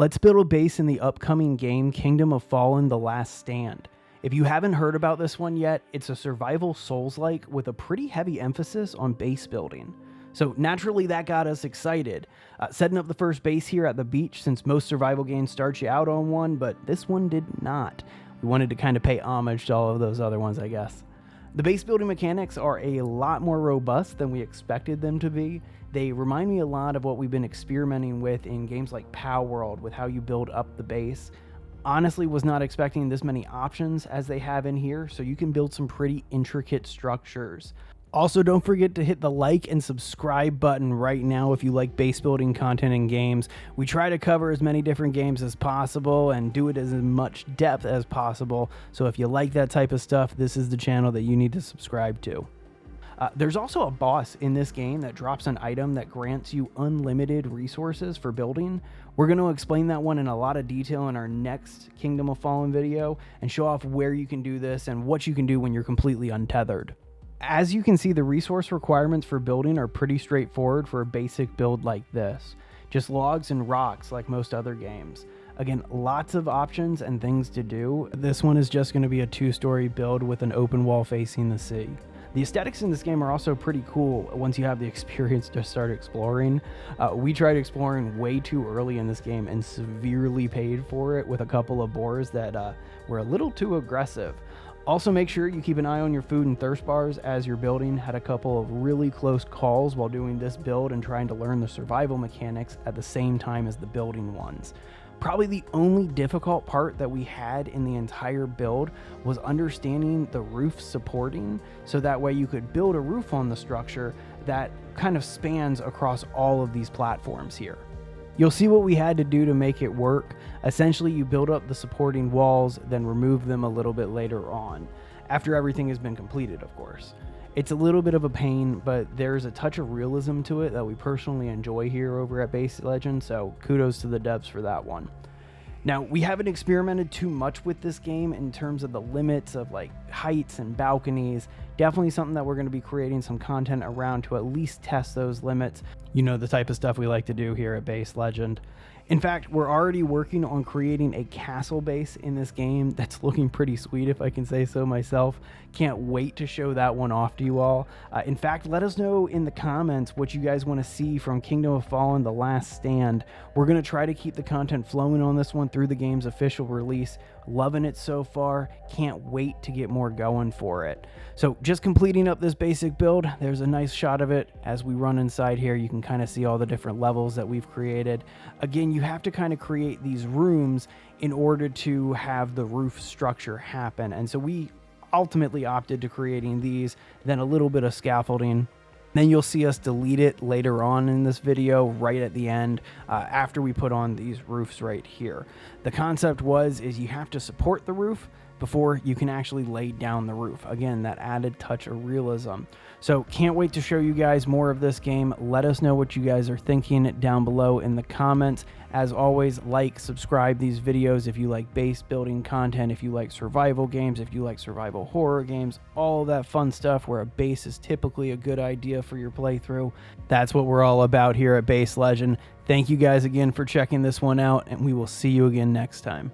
Let's build a base in the upcoming game, Kingdom of Fallen: The Last Stand. If you haven't heard about this one yet, it's a survival Souls-like with a pretty heavy emphasis on base building. So naturally that got us excited. Setting up the first base here at the beach, since most survival games start you out on one, but this one did not. We wanted to kind of pay homage to all of those other ones, I guess. The base building mechanics are a lot more robust than we expected them to be. They remind me a lot of what we've been experimenting with in games like Pow World, with how you build up the base. Honestly, was not expecting this many options as they have in here, so you can build some pretty intricate structures. Also, don't forget to hit the like and subscribe button right now if you like base building content in games. We try to cover as many different games as possible and do it as much depth as possible. So if you like that type of stuff, this is the channel that you need to subscribe to. There's also a boss in this game that drops an item that grants you unlimited resources for building. We're going to explain that one in a lot of detail in our next Kingdom of Fallen video and show off where you can do this and what you can do when you're completely untethered. As you can see, the resource requirements for building are pretty straightforward for a basic build like this. Just logs and rocks like most other games. Again, lots of options and things to do. This one is just going to be a 2-story build with an open wall facing the sea. The aesthetics in this game are also pretty cool once you have the experience to start exploring. We tried exploring way too early in this game and severely paid for it with a couple of boars that were a little too aggressive. Also, make sure you keep an eye on your food and thirst bars as you're building. Had a couple of really close calls while doing this build and trying to learn the survival mechanics at the same time as the building ones. Probably the only difficult part that we had in the entire build was understanding the roof supporting, so that way you could build a roof on the structure that kind of spans across all of these platforms here. You'll see what we had to do to make it work. Essentially, you build up the supporting walls, then remove them a little bit later on, after everything has been completed, of course. It's a little bit of a pain, but there's a touch of realism to it that we personally enjoy here over at Base Legend, so kudos to the devs for that one. Now, we haven't experimented too much with this game in terms of the limits of like heights and balconies. Definitely something that we're going to be creating some content around to at least test those limits. You know, the type of stuff we like to do here at Base Legend. In fact, we're already working on creating a castle base in this game that's looking pretty sweet, if I can say so myself. Can't wait to show that one off to you all. In fact, let us know in the comments what you guys want to see from Kingdom of Fallen: The Last Stand. We're going to try to keep the content flowing on this one through the game's official release. Loving it so far. Can't wait to get more going for it. So just completing up this basic build, there's a nice shot of it. As we run inside here, you can kind of see all the different levels that we've created. Again, you have to kind of create these rooms in order to have the roof structure happen. And so we ultimately opted to creating these, then a little bit of scaffolding. Then you'll see us delete it later on in this video, right at the end, after we put on these roofs right here. The concept is you have to support the roof before you can actually lay down the roof. Again, that added touch of realism. So can't wait to show you guys more of this game. Let us know what you guys are thinking down below in the comments. As always, like, subscribe these videos if you like base building content, if you like survival games, if you like survival horror games, all that fun stuff where a base is typically a good idea for your playthrough. That's what we're all about here at Base Legend. Thank you guys again for checking this one out, and we will see you again next time.